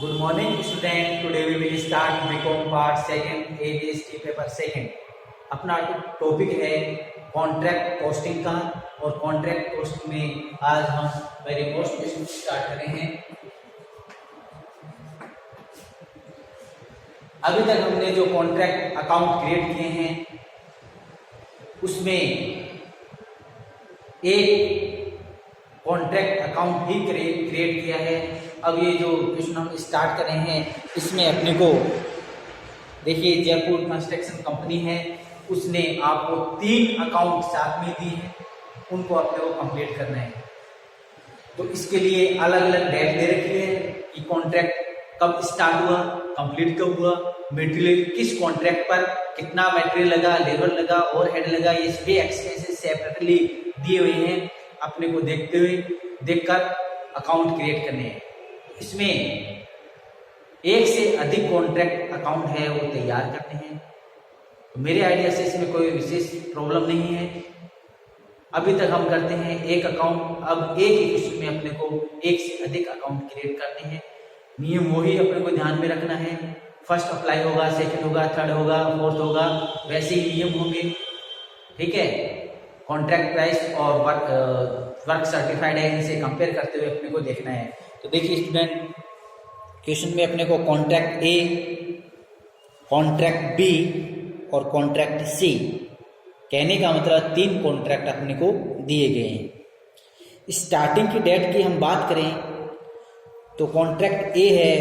Good morning student. Today we will start BCom part second ABST paper second. अपना topic है contract costing का और contract costing में आज हम वेरी मोस्ट क्वेश्चन स्टार्ट कर रहे हैं। अभी तक हमने जो कॉन्ट्रैक्ट अकाउंट क्रिएट किए हैं उसमें एक कॉन्ट्रैक्ट अकाउंट ही क्रिएट किया है। अब ये जो क्वेश्चन हम स्टार्ट कर रहे हैं इसमें अपने को देखिए जयपुर कंस्ट्रक्शन कंपनी है, उसने आपको 3 अकाउंट साथ में दिए हैं, उनको अपने को कंप्लीट करना है। तो इसके लिए अलग अलग डेट दे रखी है कि कॉन्ट्रैक्ट कब स्टार्ट हुआ, कंप्लीट कब हुआ, मटेरियल किस कॉन्ट्रैक्ट पर कितना मटेरियल लगा, लेबर लगा, ओवरहेड लगा, ये सभी एक्सपेंसेस सेपरेटली दिए हुए हैं। अपने को देखकर अकाउंट क्रिएट करने हैं। इसमें एक से अधिक कॉन्ट्रैक्ट अकाउंट है वो तैयार करते हैं। तो मेरे आइडिया से इसमें कोई विशेष प्रॉब्लम नहीं है। अभी तक हम करते हैं एक अकाउंट, अब एक ही क्वेश्चन में अपने को एक से अधिक अकाउंट क्रिएट करने हैं। नियम वही अपने को ध्यान में रखना है। फर्स्ट अप्लाई होगा, सेकंड होगा, थर्ड होगा, फोर्थ होगा, वैसे ही नियम होंगे। ठीक है, कॉन्ट्रैक्ट प्राइस और वर्क सर्टिफाइड है, इनसे कंपेयर करते हुए अपने को देखना है। तो देखिए स्टूडेंट, क्वेश्चन में अपने को कॉन्ट्रैक्ट ए, कॉन्ट्रैक्ट बी और कॉन्ट्रैक्ट सी, कहने का मतलब 3 कॉन्ट्रैक्ट अपने को दिए गए हैं। स्टार्टिंग की डेट की हम बात करें तो कॉन्ट्रैक्ट ए है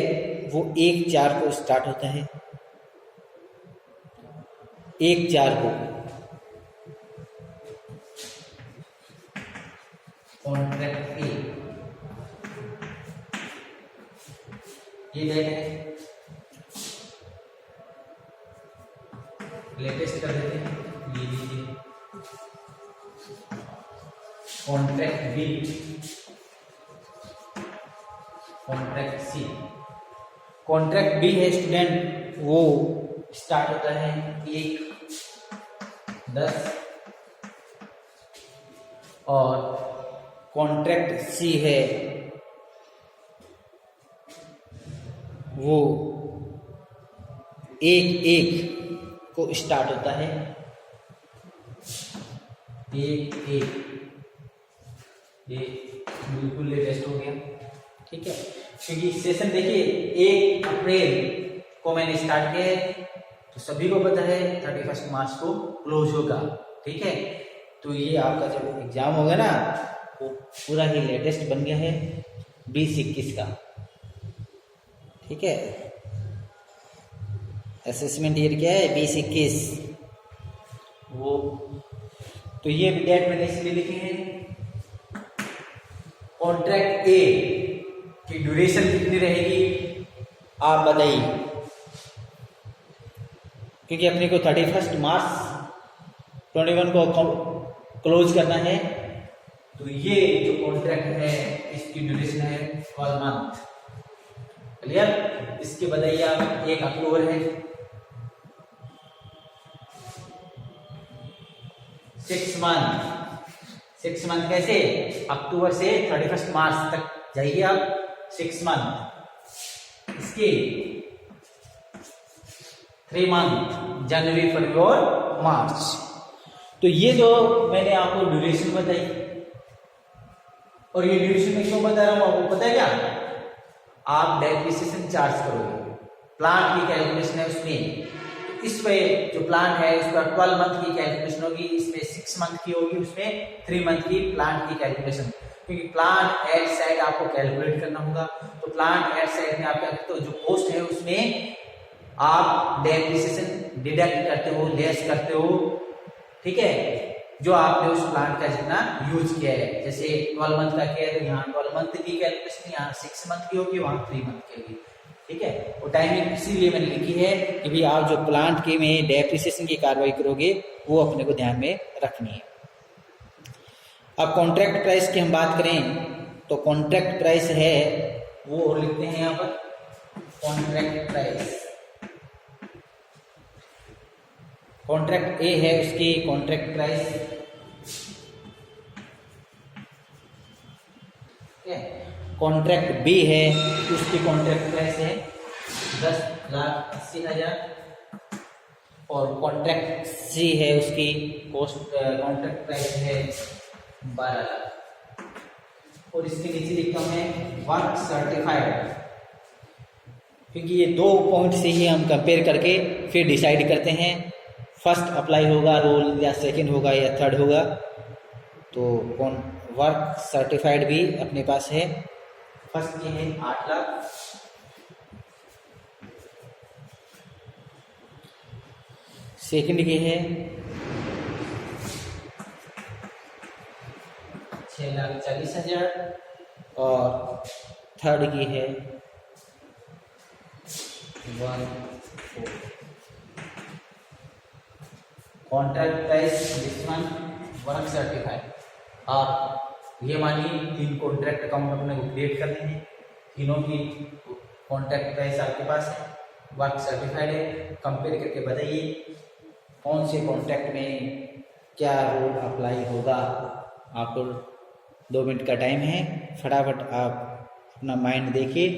वो 1/4 को स्टार्ट होता है, 1/4 को कॉन्ट्रैक्ट ए, ये डेट है। लेटेस्ट कर देते हैं, ये लीजिए कॉन्ट्रैक्ट बी, कॉन्ट्रैक्ट सी। कॉन्ट्रैक्ट बी है स्टूडेंट, वो स्टार्ट होता है 1/10 और कॉन्ट्रैक्ट सी है वो 1/1 को स्टार्ट होता है, 1/1। ये बिल्कुल लेटेस्ट हो गया। ठीक है, क्योंकि सेशन देखिए 1 अप्रैल को मैंने स्टार्ट किया है, तो सभी को पता है 31 मार्च को क्लोज होगा। ठीक है, तो ये आपका जब एग्जाम होगा ना वो पूरा ही लेटेस्ट बन गया है 2021 का। ठीक है, असेसमेंट ईयर क्या है 2021 वो। तो ये डेट मैंने इसलिए लिखी है। कॉन्ट्रैक्ट ए की ड्यूरेशन कितनी रहेगी आप बताइए, क्योंकि अपने को 31 मार्च 21 को क्लोज करना है। तो ये जो कॉन्ट्रैक्ट है इसकी ड्यूरेशन है 12 मंथ। क्लियर? इसके बताइए आप 1 अक्टूबर है, 6 मंथ कैसे, अक्टूबर से 31 मार्च तक जाइए आप, 6 मंथ। इसके 3 मंथ, जनवरी, फरवरी और मार्च। तो ये जो मैंने आपको ड्यूरेशन बताई, और ये ड्यूरेशन में क्यों बता रहा हूं आपको पता है क्या, आप डेप्रिसिएशन चार्ज करोगे, प्लांट की कैलकुलेशन है उसमें। तो इस पे जो प्लांट है उसका 12 मंथ की कैलकुलेशन होगी, इसमें 6 मंथ की होगी, उसमें 3 मंथ की प्लांट की कैलकुलेशन। क्योंकि प्लांट एट साइड आपको कैलकुलेट करना होगा। तो प्लांट एट साइड में आप क्या करते हो, जो कॉस्ट है उसमें आप डेप्रिसिएशन डिडक्ट करते हो, लेस करते हो। ठीक है, जो आपने उस प्लांट का जितना यूज किया है, जैसे 12 मंथ का किया है तो यहाँ 12 मंथ की कैलकुलेशन, यहाँ 6 मंथ की होगी, वहां 3 मंथ की होगी। ठीक है, वो टाइमिंग इसीलिए मैंने लिखी है कि भाई आप जो प्लांट के में डेप्रिसिएशन की कार्रवाई करोगे वो अपने को ध्यान में रखनी है। अब कॉन्ट्रैक्ट प्राइस की हम बात करें तो कॉन्ट्रैक्ट प्राइस है वो, और लिखते हैं यहाँ पर कॉन्ट्रैक्ट प्राइस। कॉन्ट्रैक्ट ए है उसकी कॉन्ट्रैक्ट प्राइस कॉन्ट्रैक्ट बी है, उसकी कॉन्ट्रैक्ट प्राइस है 10,80,000 और कॉन्ट्रैक्ट सी है, उसकी कॉन्ट्रैक्ट प्राइस है 12,00,000 और इसके नीचे लिखता हूँ मैं वर्क सर्टिफाइड, क्योंकि ये 2 पॉइंट से ही हम कंपेयर करके फिर डिसाइड करते हैं फर्स्ट अप्लाई होगा रूल या सेकंड होगा या थर्ड होगा। तो वर्क सर्टिफाइड भी अपने पास है। फर्स्ट की है 8,00,000, सेकंड की है 6,40,000 और थर्ड की है 1,4,00,000। Contract price this one work certified. आप ये मानिए 3 कॉन्ट्रैक्ट अकाउंट अपने को क्रिएट करने हैं, तीनों की कॉन्ट्रैक्ट प्राइस आपके पास है, वर्क सर्टिफाइड है। कंपेयर करके बताइए कौन से कॉन्ट्रैक्ट में क्या रूल अप्लाई होगा। आपको 2 मिनट का टाइम है, फटाफट आप अपना माइंड देखिए,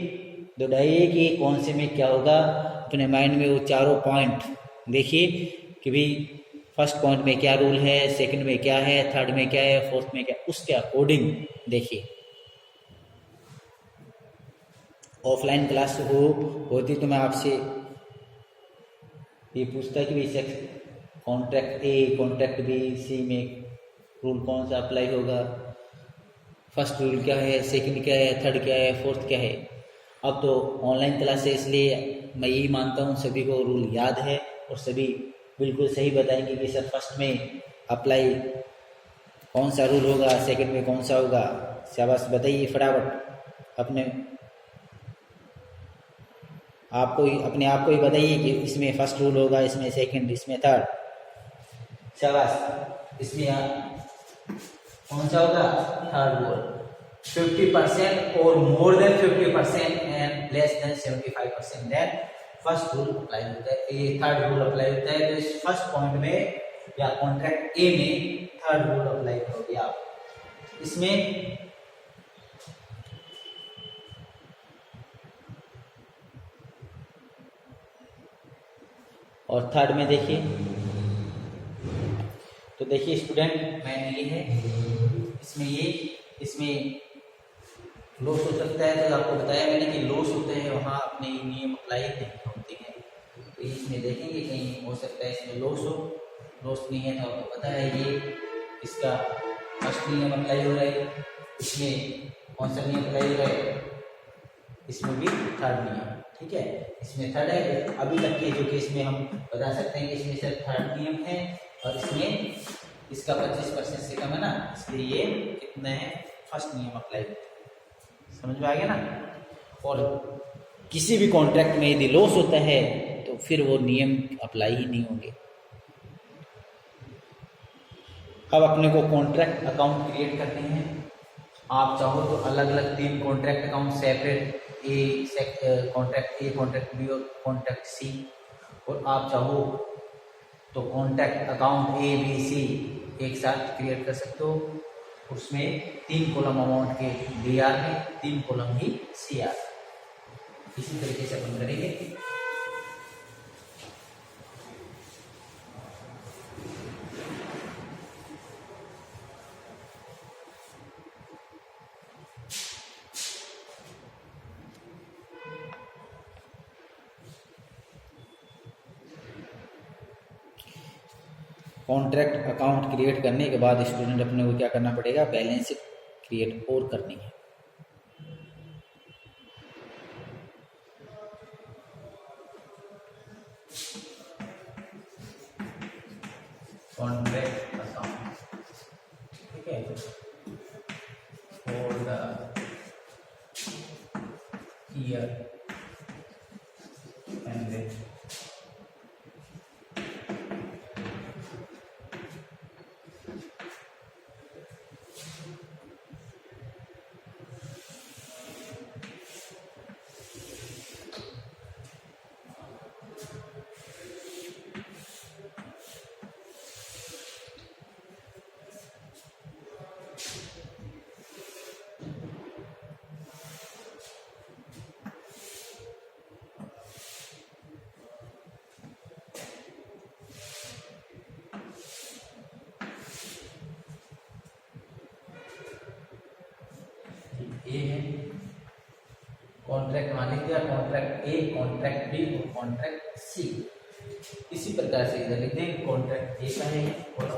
दौड़ाइए कि कौन से में क्या होगा। अपने माइंड में वो चारों पॉइंट देखिए कि भाई फर्स्ट पॉइंट में क्या रूल है, सेकंड में क्या है, थर्ड में क्या है, फोर्थ में क्या, उसके अकॉर्डिंग देखिए। ऑफलाइन क्लास होती तो मैं आपसे ये पूछता कि भाई contract A contract B C में रूल कौन सा अप्लाई होगा, फर्स्ट रूल क्या है, सेकंड क्या है, थर्ड क्या है, फोर्थ क्या है। अब तो ऑनलाइन क्लास है, इसलिए मैं यही मानता हूँ सभी को रूल याद है और सभी बिल्कुल सही बताएंगे कि सर फर्स्ट में अप्लाई कौन सा रूल होगा, सेकंड में कौन सा होगा। शाबाश, बताइए फटाफट अपने अपने आप को ही बताइए कि इसमें फर्स्ट रूल होगा, इसमें सेकंड, इसमें थर्ड। शाबाश, इसमें कौन सा होगा, थर्ड रूल। 50% और more than 50% and less than 75% then first rule apply होता है, ये थर्ड रूल अप्लाई होता है। तो इस फर्स्ट पॉइंट में या कॉन्ट्रैक्ट ए में थर्ड रूल अप्लाई करोगे आप। इसमें और थर्ड में देखिए, तो देखिए स्टूडेंट मैंने ये है, इसमें लॉस हो सकता है, तो आपको बताया मैंने कि लॉस होते हैं वहाँ अपने नियम अप्लाई नहीं होते हैं। तो इसमें देखेंगे कहीं हो सकता है इसमें लॉस नहीं है, तो आपको पता है ये इसका फर्स्ट नियम अप्लाई हो रहा है, इसमें कौन सा नियम अप्लाई हो रहा है, इसमें भी थर्ड नियम, ठीक है, इसमें थर्ड है। अभी तक के जो केस में हम बता सकते हैं कि इसमें सिर्फ थर्ड नियम है और इसमें इसका 25% से कम है ना, इसलिए ये कितना है, फर्स्ट नियम अप्लाई होता है। समझ में आ गया ना। और किसी भी कॉन्ट्रैक्ट में यदि लॉस होता है तो फिर वो नियम अप्लाई ही नहीं होंगे। अब अपने को कॉन्ट्रैक्ट अकाउंट क्रिएट करने हैं। आप चाहो तो अलग अलग 3 contract account separate, contract A, contract B और कॉन्ट्रैक्ट सी, और आप चाहो तो contract account A B C एक साथ क्रिएट कर सकते हो। उसमें 3 कॉलम अमाउंट के DR में, 3 कॉलम ही CR। इसी तरीके से अपन करेंगे। कॉन्ट्रैक्ट अकाउंट क्रिएट करने के बाद स्टूडेंट अपने को क्या करना पड़ेगा, बैलेंस शीट क्रिएट और करनी है। कॉन्ट्रैक्ट अकाउंट, ठीक है, फॉर द ईयर एंड ये है कॉन्ट्रैक्ट मान लिख दिया, कॉन्ट्रैक्ट ए, कॉन्ट्रैक्ट बी और कॉन्ट्रैक्ट सी। इसी प्रकार से इधर लिख दें कॉन्ट्रैक्ट ए का है और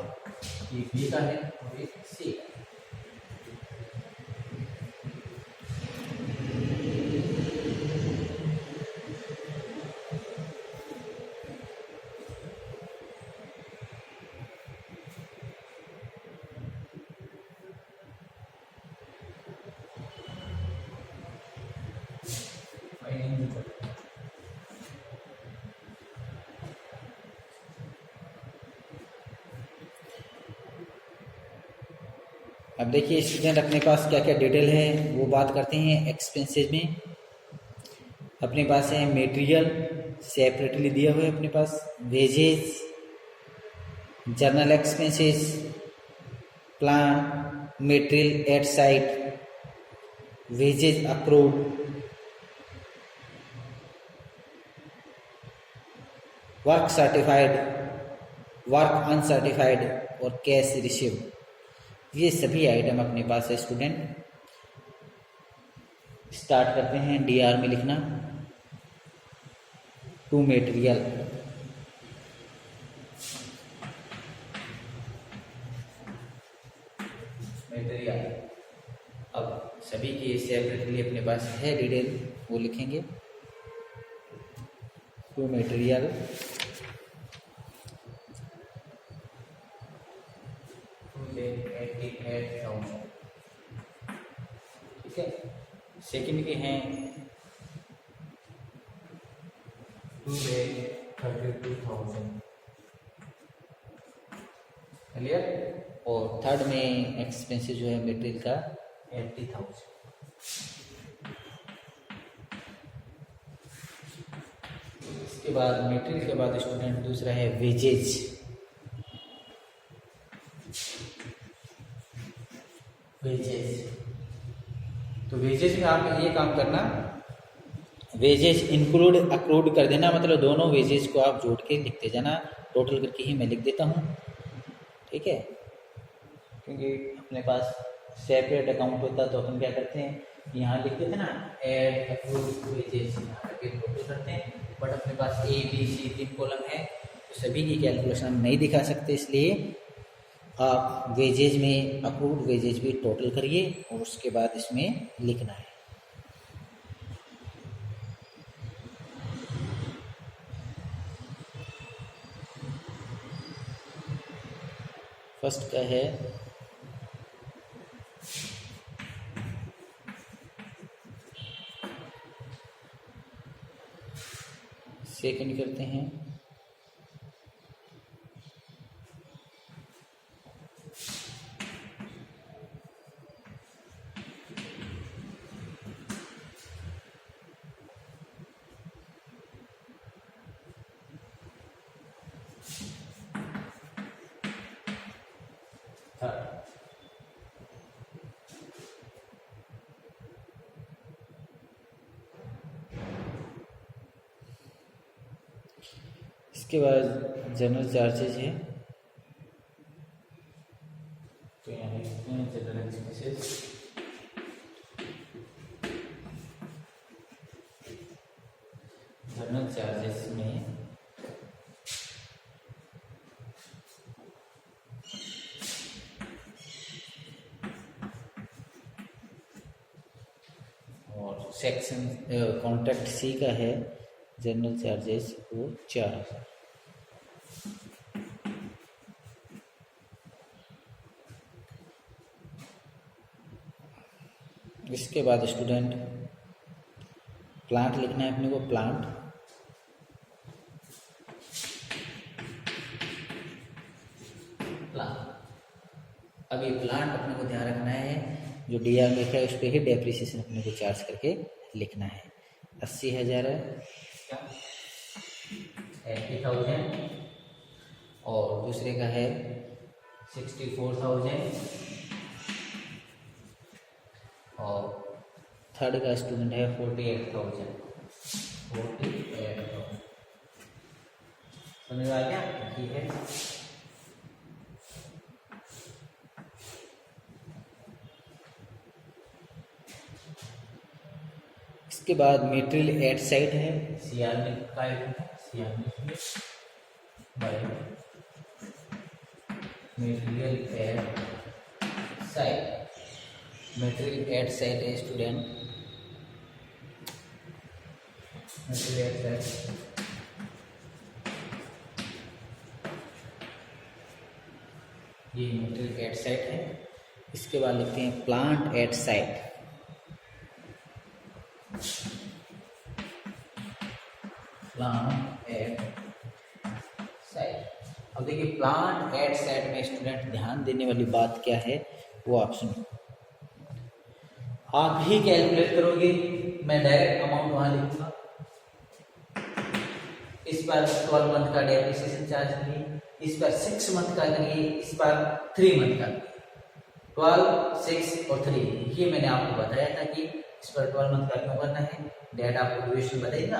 ये बी का है और ये सी का है। अब देखिए स्टूडेंट अपने पास क्या क्या डिटेल है वो बात करते हैं एक्सपेंसेस में। अपने पास है मटेरियल सेपरेटली दिया हुआ है अपने पास, wages, general expenses, plant material at site, wages accrued, work certified, work uncertified और कैश रिसीव। ये सभी आइटम अपने पास है स्टूडेंट। स्टार्ट करते हैं डीआर में लिखना टू मटेरियल। अब सभी के सेपरेटली अपने पास है डिटेल, वो लिखेंगे टू मटेरियल ठीक है। सेकंड के हैं 2,32,000 क्लियर। और थर्ड में एक्सपेंसेस जो है मटेरियल का 80,000। इसके बाद मटेरियल के बाद स्टूडेंट दूसरा है वेजेज। तो वेजेज में आप ये काम करना, वेजेज इंक्लूड अक्रूड कर देना, मतलब दोनों वेजेज को आप जोड़ के लिखते जाना। टोटल करके ही मैं लिख देता हूँ, ठीक है, क्योंकि अपने पास सेपरेट अकाउंट होता तो अपन क्या करते हैं यहाँ लिख देते ना ऐड अक्रूड वेजेज, यहाँ करके टोटल करते हैं। बट अपने पास ए बी सी 3 कॉलम है तो सभी की कैलकुलेशन हम नहीं दिखा सकते, इसलिए आप वेजेज में अप्रूव्ड वेजेज भी टोटल करिए और उसके बाद इसमें लिखना है। फर्स्ट का है सेकंड करते हैं इसके बाद जनरल चार्जेज है, तो यहाँ लिखते हैं जनरल एक्सपेंसेस। जनरल चार्जेस में और सेक्शन कॉन्ट्रैक्ट सी का है जनरल चार्जेस वो 4,000। इसके बाद स्टूडेंट प्लांट लिखना है अपने को, प्लांट अब ये प्लांट अपने को ध्यान रखना है, जो डीआर में लिखा है उस पर ही डेप्रिसिएशन अपने को चार्ज करके लिखना है। 80,000 है, 80,000 और दूसरे का है 64,000 और थर्ड का स्टूडेंट है 48,000। समझ आ गया? ठीक है। इसके बाद मटेरियल एट साइट है, CR में का आइटम है, CR में by material at site, material at site है स्टूडेंट, मटेरियल एट साइट, ये मटेरियल एट साइट है। इसके बाद लिखते हैं plant at site, plant at site. अब देखिए प्लांट एट साइट में स्टूडेंट ध्यान देने वाली बात क्या है वो आप सुनो। आप ही कैलकुलेट करोगे, मैं डायरेक्ट अमाउंट वहां लिखूंगा। इस पर 12 मंथ का डेप्रिसिएशन चार्ज करिए, इस पर 6 मंथ का करिए, इस पर 3 मंथ का, 12, 6 और 3। ये मैंने आपको बताया था कि इस पर 12 मंथ का क्यों करना है, डेट आपको ड्यूरेशन बताइए ना।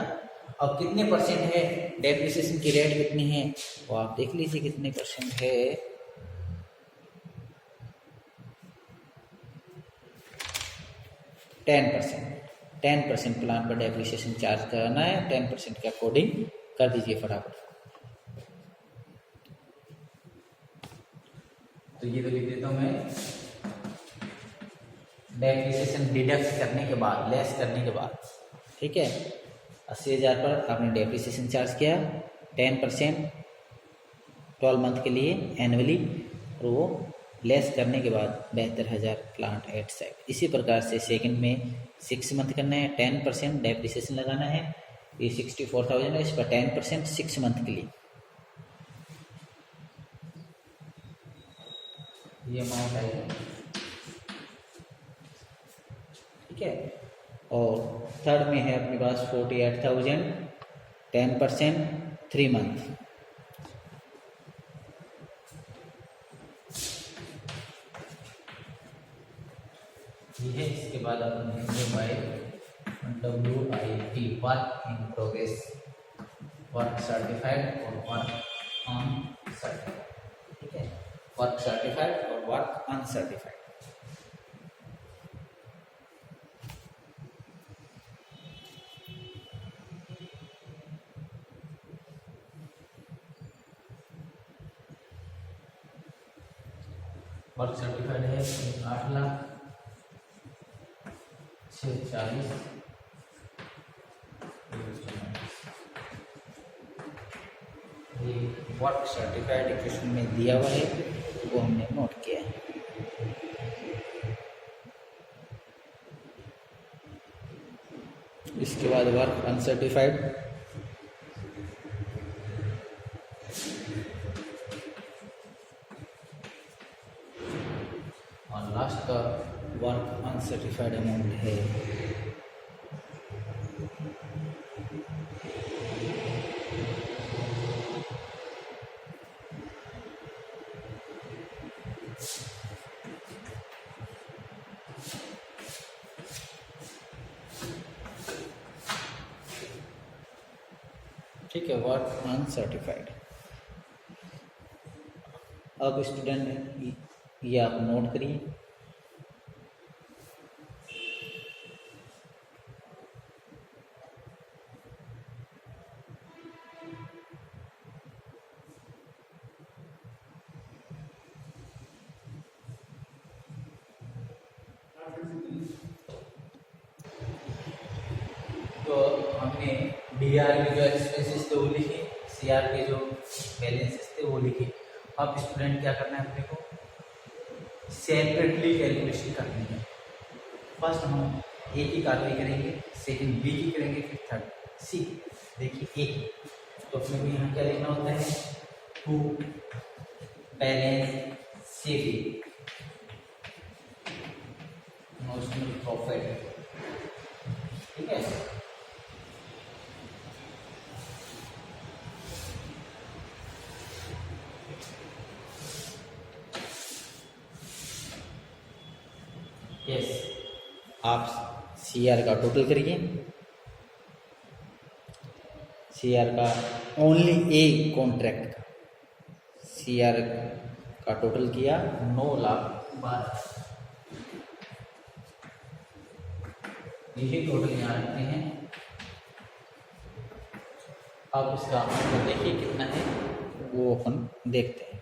अब कितने परसेंट है, डेप्रिसिएशन की रेट कितनी है वो आप देख लीजिए कितने परसेंट है। 10% प्लान पर डेप्रिसिएशन चार्ज करना है, 10% के अकॉर्डिंग कर दीजिए फटाफट। तो ये तो लिख देता हूँ मैं, डेप्रिसिएशन डिडक्ट करने के बाद, लेस करने के बाद, ठीक है। 80,000 पर आपने डेप्रिसिएशन चार्ज किया, 10% 12 मंथ के लिए एनुअली, और वो लेस करने के बाद 72,000 प्लांट एट साइट। इसी प्रकार से सेकंड में 6 मंथ करना है, 10% डेप्रिसिएशन लगाना है, ये 64,000 है, इस पर 10% 6 मंथ के लिए, ये अमाउंट आएगा, ठीक है। और थर्ड में है अपने पास 48,000, 10% 3 मंथ, ये है। इसके बाद अपन लिखेंगे by WIP, work in progress, work certified और वर्क अनसर्टिफाइड, ठीक है। वर्क सर्टिफाइड और वर्क अनसर्टिफाइड। वर्क सर्टिफाइड है 8,06,40, ये वर्क सर्टिफाइड इक्वेशन में दिया हुआ है, वो हमने नोट किया है। इसके बाद वर्क अनसर्टिफाइड, और लास्ट का वर्क अनसर्टिफाइड अमाउंट है ठीक है, वर्क अनसर्टिफाइड। अब स्टूडेंट ये आप नोट करिए, तो हमने DR के जो एक्सपेंसेस थे वो लिखे, CR के जो बैलेंसेस थे वो लिखे। अब स्टूडेंट क्या करना है अपने को, सेपरेटली कैलकुलेशन करनी है। फर्स्ट हम A की कार्रवाई करेंगे, सेकंड B की करेंगे, फिर थर्ड C। देखिए A की, तो अपने को यहाँ क्या लिखना होता है, to balance saving notional profit, ठीक है। यस, आप CR का टोटल करिए, CR का ओनली ए कॉन्ट्रैक्ट का CR का टोटल किया 9,12,000। यही टोटल यहाँ रखते हैं। अब इसका अंतर देखिए कितना है, वो अपन देखते हैं।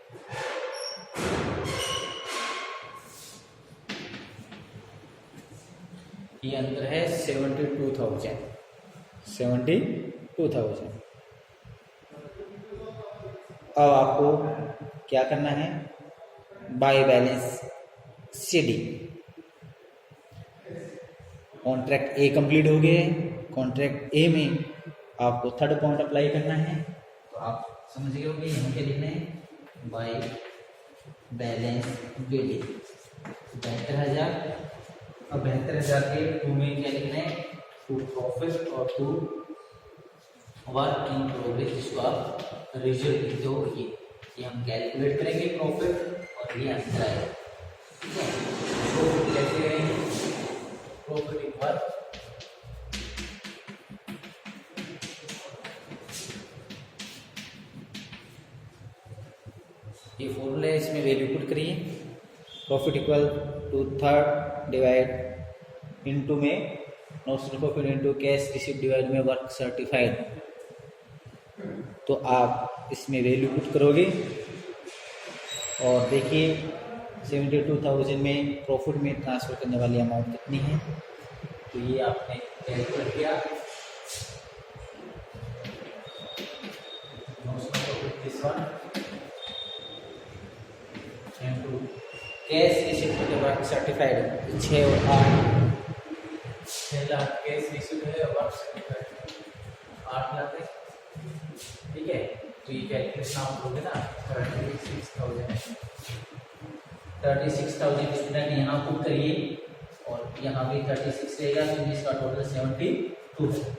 ये अंतर है 72,000। अब आपको क्या करना है, by balance CD। Contract A complete हो गया है। कॉन्ट्रैक्ट ए में आपको थर्ड पॉइंट अप्लाई करना है, तो आप समझ गए होंगे यहाँ पे लिखना है बाय बैलेंस BD 72,000। अब 72,000 के टू में क्या लिखना है, टू प्रॉफिट और टू वर्क इन प्रोग्रेस, जिसको आप रिजल्ट लिखते हो। ये हम कैलकुलेट करेंगे प्रॉफिट और ये आंसर आएगा। ठीक है, प्रॉफिट कैसे करेंगे, प्रॉफिट इन वर्क, ये फॉर्मूला है, इसमें वैल्यू पुट करिए। Profit equal to third divide into में nominal profit into cash receive divide में वर्क सर्टिफाइड। तो आप इसमें वैल्यू पुट करोगे और देखिए 72,000 में प्रॉफिट में ट्रांसफर करने वाली अमाउंट कितनी है। तो ये आपने कैलकुलेट किया, कैश रिसीव वर्क सर्टिफाइड 6 और 8, 6 लाख कैश रिसीव है, वर्क सर्टिफाइड 8 लाख है। ठीक है, तो ये कैलकुलेशन आप लोगे ना 36,000 स्टूडेंट यहाँ पुट करिए और यहाँ भी 36 रहेगा, तो इसका टोटल 72 है।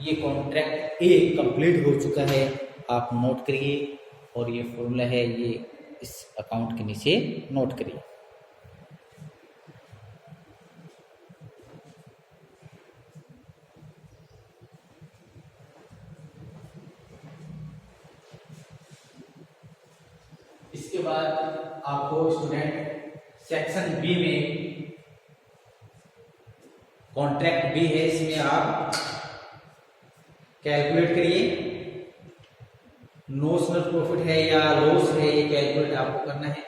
ये कॉन्ट्रैक्ट ए कंप्लीट हो चुका है, आप नोट करिए। और ये फॉर्मूला है, ये इस अकाउंट के नीचे नोट करिए। इसके बाद आपको स्टूडेंट सेक्शन बी में कॉन्ट्रैक्ट बी है, इसमें आप कैलकुलेट करिए। नॉमिनल प्रॉफिट है या लॉस है, ये कैलकुलेट आपको करना है,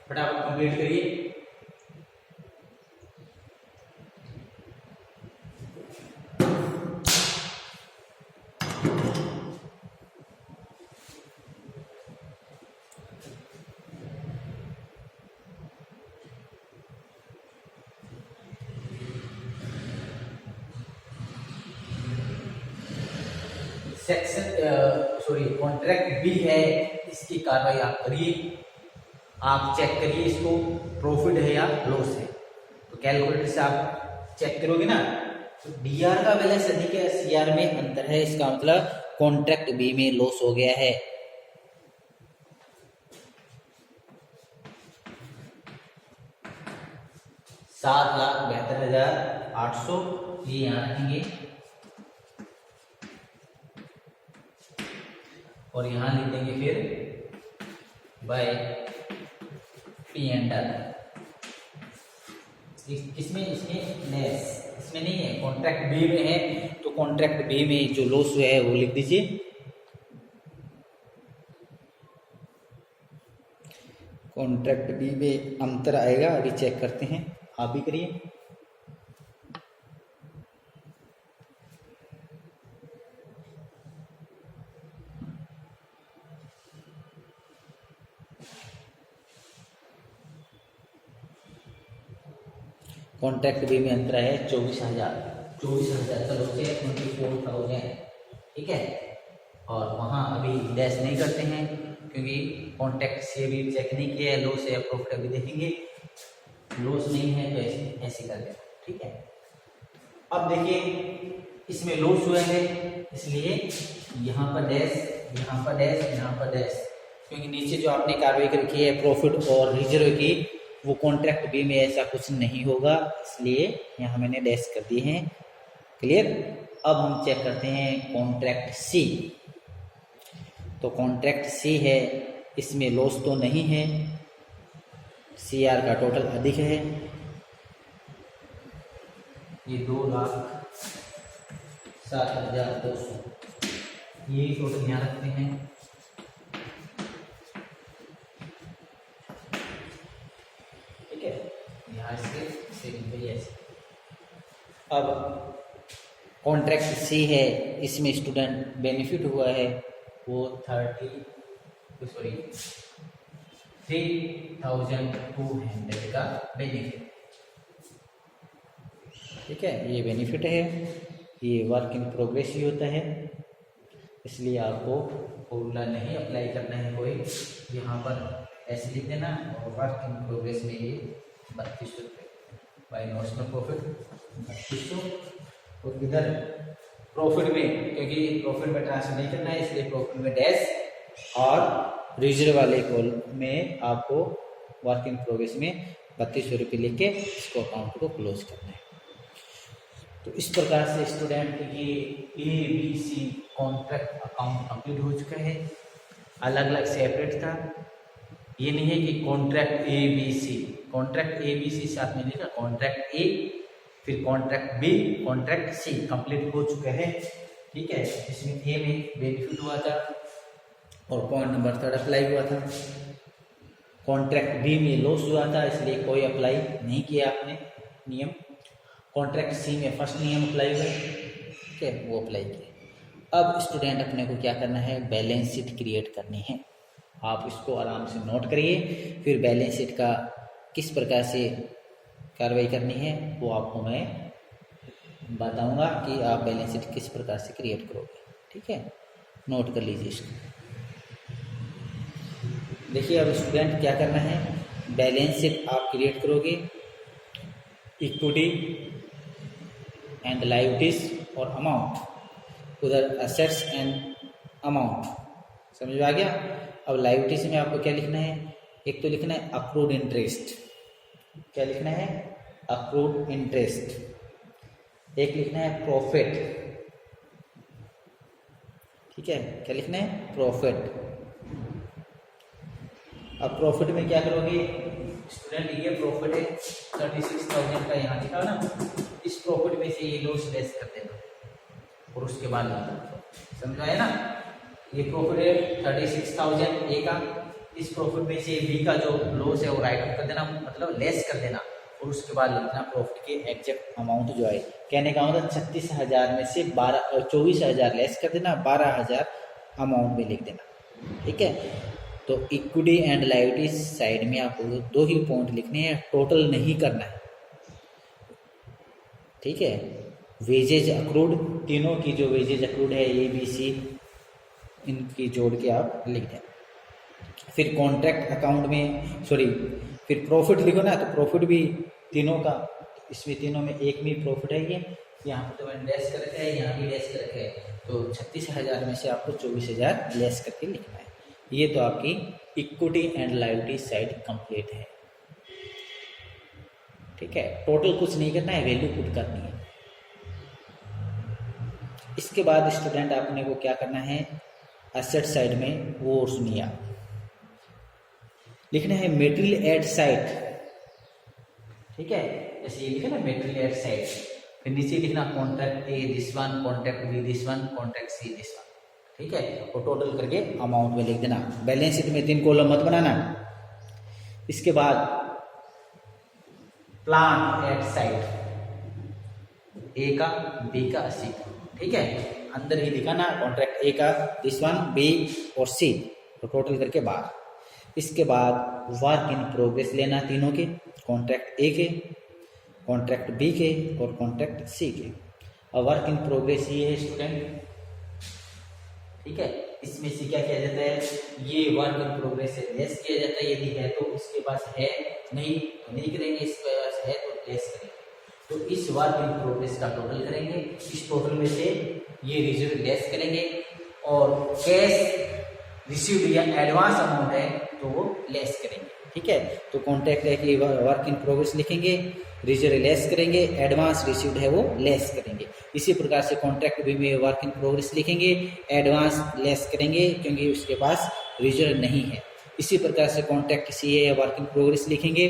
फटाफट कंप्लीट करिए। कॉन्ट्रैक्ट बी है, इसकी कार्रवाई आप करिए। आप चेक करिए इसको, प्रॉफिट है या लॉस है। तो कैलकुलेटर से आप चेक करोगे ना, तो डीआर का बैलेंस अधिक है, सीआर में अंतर है, इसका मतलब कॉन्ट्रैक्ट बी में लॉस हो गया है। $7,72,800 ये यहाँ रखेंगे और यहाँ लिख देंगे फिर बाय P&L। इसमें लेस इसमें नहीं है, कॉन्ट्रैक्ट बी में है, तो कॉन्ट्रैक्ट बी में जो लॉस हुआ है वो लिख दीजिए। कॉन्ट्रैक्ट बी में अंतर आएगा, अभी चेक करते हैं, आप भी करिए। कॉन्ट्रैक्ट बी में अंतर है 24,000 चलो से 24,000। ठीक है, और वहाँ अभी डैश नहीं करते हैं क्योंकि कॉन्ट्रैक्ट से भी चेक नहीं किया है, लॉस या प्रॉफिट अभी देखेंगे। लॉस नहीं है तो ऐसे कर देना। ठीक है, अब देखिए इसमें लॉस हुआ है, इसलिए यहाँ पर डैश, यहाँ पर डैश, यहाँ पर डैश, क्योंकि नीचे जो आपने कार्रवाई रखी है प्रॉफिट और रिजर्व की, वो कॉन्ट्रैक्ट बी में ऐसा कुछ नहीं होगा, इसलिए यहाँ मैंने डैश कर दिए हैं। क्लियर। अब हम चेक करते हैं कॉन्ट्रैक्ट सी। तो कॉन्ट्रैक्ट सी है, इसमें लॉस तो नहीं है, सीआर का टोटल अधिक है, ये 2,07,200, ये टोटल यहाँ रखते हैं। ठीक है, यहाँ से ऐसे। अब कॉन्ट्रैक्ट सी है, इसमें स्टूडेंट बेनिफिट हुआ है वो 3,200 का बेनिफिट। ठीक है, ये बेनिफिट है, ये वर्क इन प्रोग्रेस ही होता है, इसलिए आपको फॉर्मूला नहीं अप्लाई करना है कोई, यहाँ पर ऐसे लिख देना। और वर्क इन प्रोग्रेस में ये 3200 रुपये बाई नॉशनल प्रॉफिट 3200। और इधर प्रॉफिट में, क्योंकि प्रॉफिट में ट्रांसफर नहीं करना है इसलिए प्रॉफिट में डैश, और रिजर्व वाले कॉलम में आपको वर्क इन प्रोग्रेस में 3200 रुपये लिख के इसको अकाउंट को क्लोज करना है। तो इस प्रकार से स्टूडेंट ये ABC कॉन्ट्रैक्ट अकाउंट कंप्लीट हो चुका है। अलग अलग सेपरेट था, ये नहीं है कि कॉन्ट्रैक्ट ABC साथ में लिखा, कॉन्ट्रैक्ट A, फिर contract B, contract C complete हो चुका है। ठीक है, इसमें A में बेनिफिट हुआ था और पॉइंट नंबर 3 अप्लाई हुआ था। कॉन्ट्रैक्ट B में लॉस हुआ था, इसलिए कोई अप्लाई नहीं किया आपने नियम। कॉन्ट्रैक्ट C में फर्स्ट नियम अप्लाई हुआ, ठीक है, वो अप्लाई किया। अब स्टूडेंट अपने को क्या करना है, बैलेंस शीट क्रिएट करनी है। आप इसको आराम से नोट करिए, फिर बैलेंस शीट का किस प्रकार से कार्रवाई करनी है वो आपको मैं बताऊंगा कि आप बैलेंस शीट किस प्रकार से क्रिएट करोगे। ठीक है, नोट कर लीजिए इसको। देखिए अब स्टूडेंट क्या करना है, बैलेंस शीट आप क्रिएट करोगे, इक्विटी एंड लायबिलिटीज और अमाउंट, उधर एसेट्स एंड अमाउंट, समझ में आ गया। अब लायबिलिटीज में आपको क्या लिखना है, एक तो लिखना है अक्रूड इंटरेस्ट, क्या लिखना है, अक्रूड इंटरेस्ट। एक लिखना है प्रॉफिट, ठीक है, क्या लिखना है, प्रॉफिट। अब प्रॉफिट में क्या करोगे स्टूडेंट, ये प्रॉफिट है 36,000 का यहाँ दिखा ना, इस प्रॉफिट में से ये लॉस लेस कर देना और उसके बाद समझ आया ना। ये प्रॉफिट है 36,000 ए का, इस प्रॉफिट में से बी का जो लॉस है वो राइट ऑफ कर देना, मतलब लेस कर देना, और उसके बाद लिखना प्रॉफिट के एग्जैक्ट अमाउंट जो है। कहने का मतलब 36,000 में से 24,000 लेस कर देना, 12,000 अमाउंट में लिख देना। ठीक है, तो इक्विटी एंड लायबिलिटीज साइड में आपको 2 ही पॉइंट लिखने हैं, टोटल नहीं करना है। ठीक है, वेजेज अक्रूड, तीनों की जो वेजेज अक्रूड है ABC, इनकी जोड़ के आप लिख दें। फिर कॉन्ट्रैक्ट अकाउंट में फिर प्रॉफिट लिखो ना, तो प्रॉफिट भी तीनों का, इसमें तीनों में एक में प्रॉफिट है, ये यहाँ पर तो मैंने लेस कर रखा है, यहाँ भी लेस कर रखा है, तो 36,000 में से आपको 24,000 लेस करके लिखना है। ये तो आपकी equity and liability side complete है। ठीक है, टोटल कुछ नहीं करना है, वैल्यू पुट करनी है। इसके बाद स्टूडेंट आपने को क्या करना है, एसेट साइड में वो सुनिए आप, लिखना है मेटेरियल एट साइट। ठीक है, जैसे ये लिखा ना मेटेरियल एट साइट, फिर नीचे लिखना contract A this one, contract B this one, contract C this one. ठीक है, और टोटल करके अमाउंट में लिख देना। बैलेंस शीट में 3 कॉलम मत बनाना। इसके बाद प्लान एट साइट, ए का, बी का, सी का। ठीक है, अंदर ही लिखा ना कॉन्ट्रैक्ट ए का दिस वन, बी और सी, तो टोटल करके 12। इसके बाद वर्क इन प्रोग्रेस लेना तीनों के, कॉन्ट्रैक्ट ए के, कॉन्ट्रैक्ट बी के और कॉन्ट्रैक्ट सी के। और वर्क इन प्रोग्रेस ये है स्टूडेंट। ठीक है, इसमें से क्या किया जाता है, ये वर्क इन प्रोग्रेस से लेस किया जाता है, यदि है तो इसके पास है, नहीं तो नहीं करेंगे, इसके पास है तो लेस करेंगे। तो इस वर्क इन प्रोग्रेस का टोटल करेंगे, इस टोटल में से ये रिजर्व लेस करेंगे, और कैश रिसीव्ड या एडवांस अमाउंट है तो वो लेस करेंगे। ठीक है, तो कॉन्ट्रैक्ट है कि वर्क इन प्रोग्रेस लिखेंगे, रिजर्व लेस करेंगे, एडवांस रिसीव्ड है वो लेस करेंगे। इसी प्रकार से कॉन्ट्रैक्ट बी में वर्क इन प्रोग्रेस लिखेंगे, एडवांस लेस करेंगे क्योंकि उसके पास रिजर्व नहीं है। इसी प्रकार से कॉन्ट्रैक्ट सी है वर्क इन प्रोग्रेस लिखेंगे,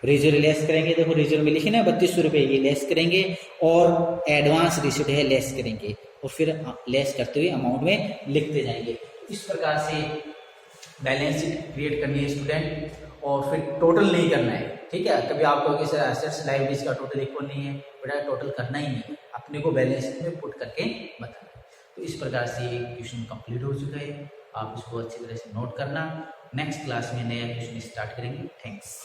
रिजर्व लेस करेंगे, देखो रिजर्व में लिखे ना 3200 रुपये, ये लेस करेंगे और एडवांस रिसिप्ट है लेस करेंगे और फिर लेस करते हुए अमाउंट में लिखते जाएंगे। इस प्रकार से बैलेंस शीट क्रिएट करनी है स्टूडेंट, और फिर टोटल नहीं करना है, ठीक है। कभी आपको कहोगे सर एसेट्स लायबिलिटीज का टोटल इक्वल नहीं है, बेटा टोटल करना ही नहीं है, अपने को बैलेंस शीट में पुट करके बताना है। तो इस प्रकार से ये क्वेश्चन कंप्लीट हो चुका है, आप इसको अच्छी तरह से नोट करना। नेक्स्ट क्लास में नया क्वेश्चन स्टार्ट करेंगे। थैंक्स।